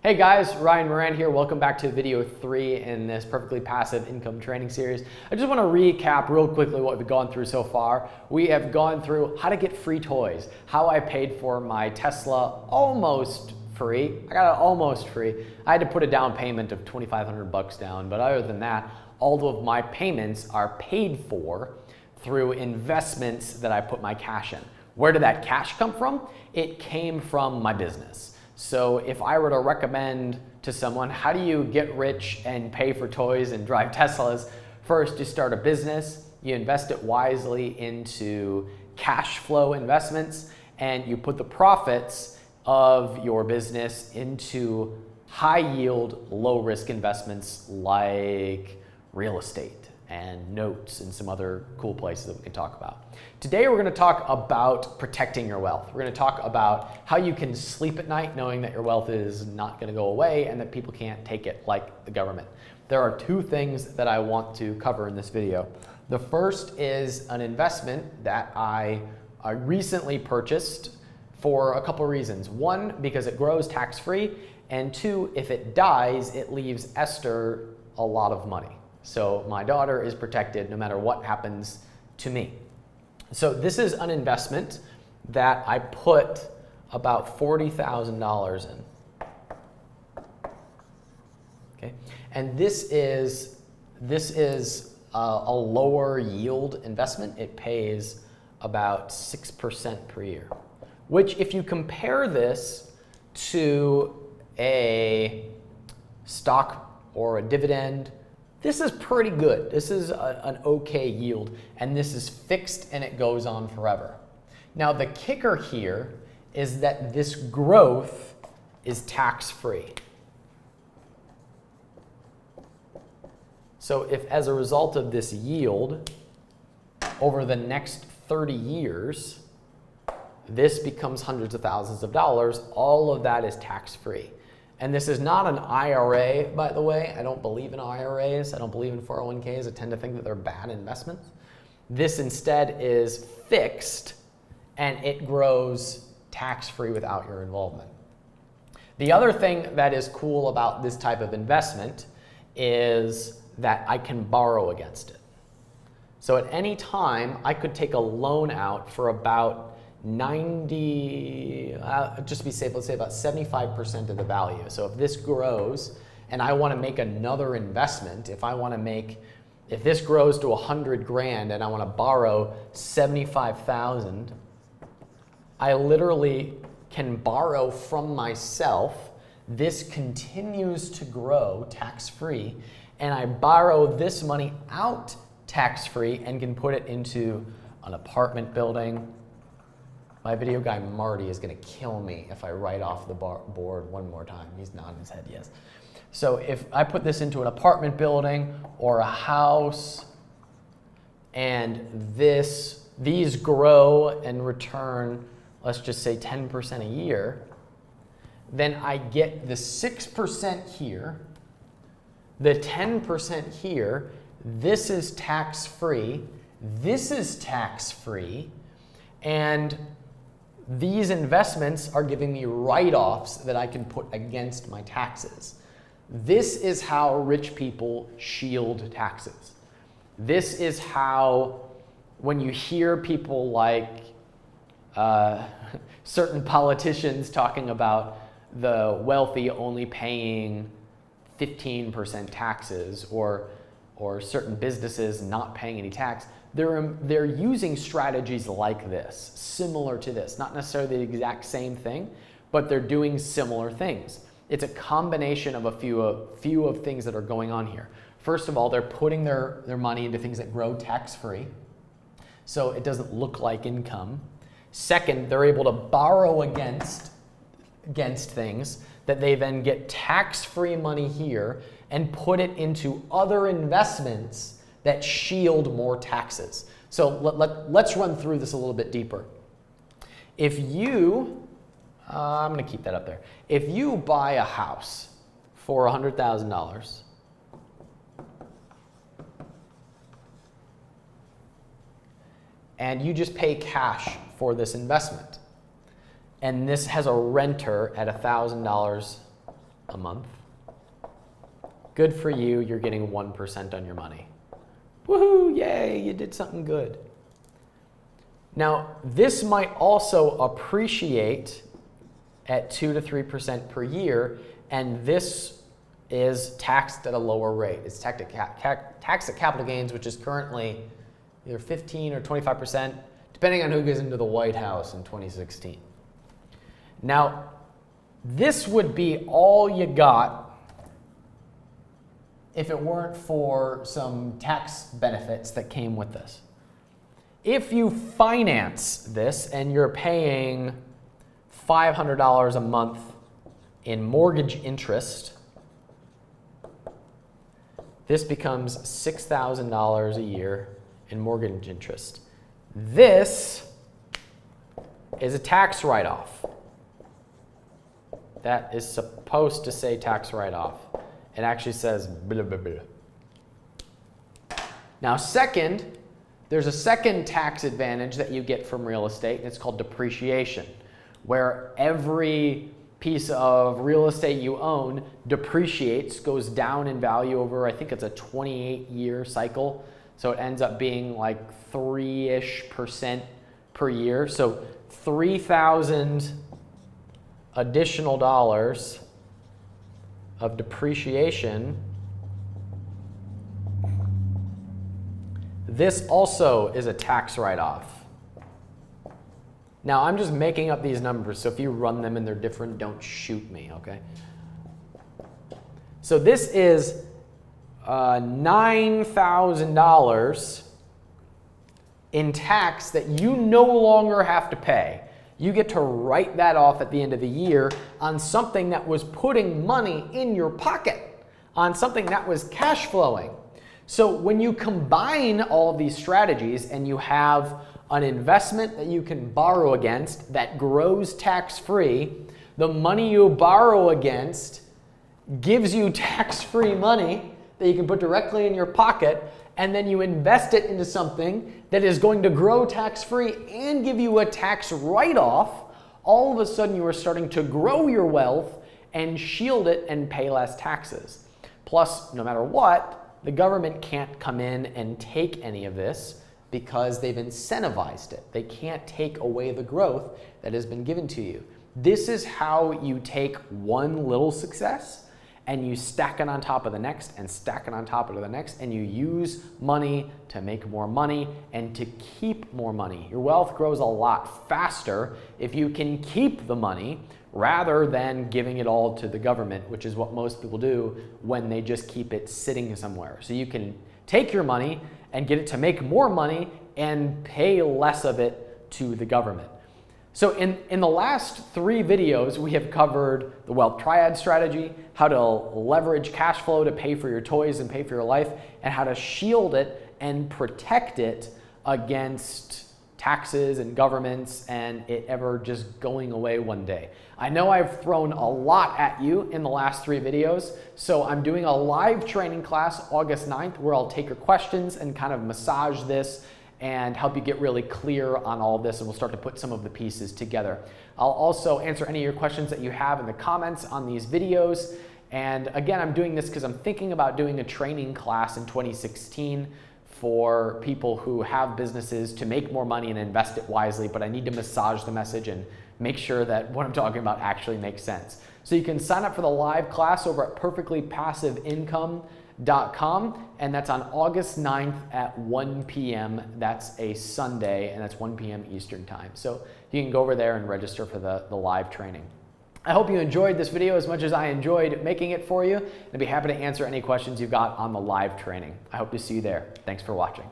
Hey guys, Ryan Moran here. Welcome back to video 3 in this perfectly passive income training series. I just want to recap real quickly what we've gone through so far. We have gone through how to get free toys, how I paid for my Tesla almost free. I got it almost free. I had to put a down payment of $2,500 down, but other than that, all of my payments are paid for through investments that I put my cash in. Where did that cash come from? It came from my business. So if I were to recommend to someone, how do you get rich and pay for toys and drive Teslas? First, you start a business, you invest it wisely into cash flow investments, and you put the profits of your business into high yield, low risk investments like real estate and notes and some other cool places that we can talk about. Today we're going to talk about protecting your wealth. We're going to talk about how you can sleep at night knowing that your wealth is not going to go away and that people can't take it like the government. There are two things that I want to cover in this video. The first is an investment that I recently purchased for a couple of reasons. One, because it grows tax-free, and two, if it dies, it leaves Esther a lot of money. So my daughter is protected no matter what happens to me. So this is an investment that I put about $40,000 in. Okay, and this is a lower yield investment. It pays about 6% per year, which if you compare this to a stock or a dividend, this is pretty good. This is an okay yield, and this is fixed and it goes on forever. Now the kicker here is that this growth is tax-free. So if as a result of this yield, over the next 30 years, this becomes hundreds of thousands of dollars, all of that is tax-free. And this is not an IRA, by the way. I don't believe in IRAs. I don't believe in 401ks. I tend to think that they're bad investments. This instead is fixed, and it grows tax-free without your involvement. The other thing that is cool about this type of investment is that I can borrow against it. So at any time, I could take a loan out for about 90, just to be safe, let's say about 75% of the value. So if this grows and I want to make another investment, if this grows to 100 grand and I want to borrow 75,000, I literally can borrow from myself. This continues to grow tax-free, and I borrow this money out tax-free and can put it into an apartment building. My video guy Marty is going to kill me if I write off the board one more time. He's nodding his head yes. So if I put this into an apartment building or a house, and these grow and return, let's just say 10% a year, then I get the 6% here, the 10% here. This is tax-free. This is tax-free, and these investments are giving me write-offs that I can put against my taxes. This is how rich people shield taxes. This is how, when you hear people like certain politicians talking about the wealthy only paying 15% taxes, or certain businesses not paying any tax, they're using strategies like this, similar to this. Not necessarily the exact same thing, but they're doing similar things. It's a combination of a few of things that are going on here. First of all, they're putting their money into things that grow tax-free, so it doesn't look like income. Second, they're able to borrow against things that they then get tax-free money here and put it into other investments that shield more taxes. So let's run through this a little bit deeper. If you, I'm going to keep that up there. If you buy a house for $100,000, and you just pay cash for this investment, and this has a renter at $1,000 a month. Good for you, you're getting 1% on your money. Woohoo, yay, you did something good. Now, this might also appreciate at 2 to 3% per year, and this is taxed at a lower rate. It's taxed at capital gains, which is currently either 15 or 25%, depending on who gets into the White House in 2016. Now, this would be all you got if it weren't for some tax benefits that came with this. If you finance this and you're paying $500 a month in mortgage interest, this becomes $6,000 a year in mortgage interest. This is a tax write-off. That is supposed to say tax write-off. It actually says blah, blah, blah. Now, second, there's a second tax advantage that you get from real estate, and it's called depreciation, where every piece of real estate you own depreciates, goes down in value over, I think it's a 28-year cycle. So it ends up being like 3-ish% per year. So 3,000 additional dollars of depreciation. This also is a tax write-off. Now, I'm just making up these numbers, so if you run them and they're different, don't shoot me, okay? So this is $9,000 in tax that you no longer have to pay. You get to write that off at the end of the year on something that was putting money in your pocket, on something that was cash flowing. So when you combine all of these strategies and you have an investment that you can borrow against that grows tax-free, the money you borrow against gives you tax-free money that you can put directly in your pocket, and then you invest it into something that is going to grow tax-free and give you a tax write-off, all of a sudden you are starting to grow your wealth and shield it and pay less taxes. Plus, no matter what, the government can't come in and take any of this because they've incentivized it. They can't take away the growth that has been given to you. This is how you take one little success and you stack it on top of the next and stack it on top of the next, and you use money to make more money and to keep more money. Your wealth grows a lot faster if you can keep the money rather than giving it all to the government, which is what most people do when they just keep it sitting somewhere. So you can take your money and get it to make more money and pay less of it to the government. So in the last 3 videos, we have covered the wealth triad strategy, how to leverage cash flow to pay for your toys and pay for your life, and how to shield it and protect it against taxes and governments and it ever just going away one day. I know I've thrown a lot at you in the last 3 videos, so I'm doing a live training class August 9th where I'll take your questions and kind of massage this and help you get really clear on all of this, and we'll start to put some of the pieces together. I'll also answer any of your questions that you have in the comments on these videos. And again, I'm doing this because I'm thinking about doing a training class in 2016 for people who have businesses to make more money and invest it wisely, but I need to massage the message and make sure that what I'm talking about actually makes sense. So you can sign up for the live class over at perfectlypassiveincome.com, and that's on August 9th at 1 p.m. That's a Sunday, and that's 1 p.m. Eastern time. So you can go over there and register for the live training. I hope you enjoyed this video as much as I enjoyed making it for you. I'd be happy to answer any questions you've got on the live training. I hope to see you there. Thanks for watching.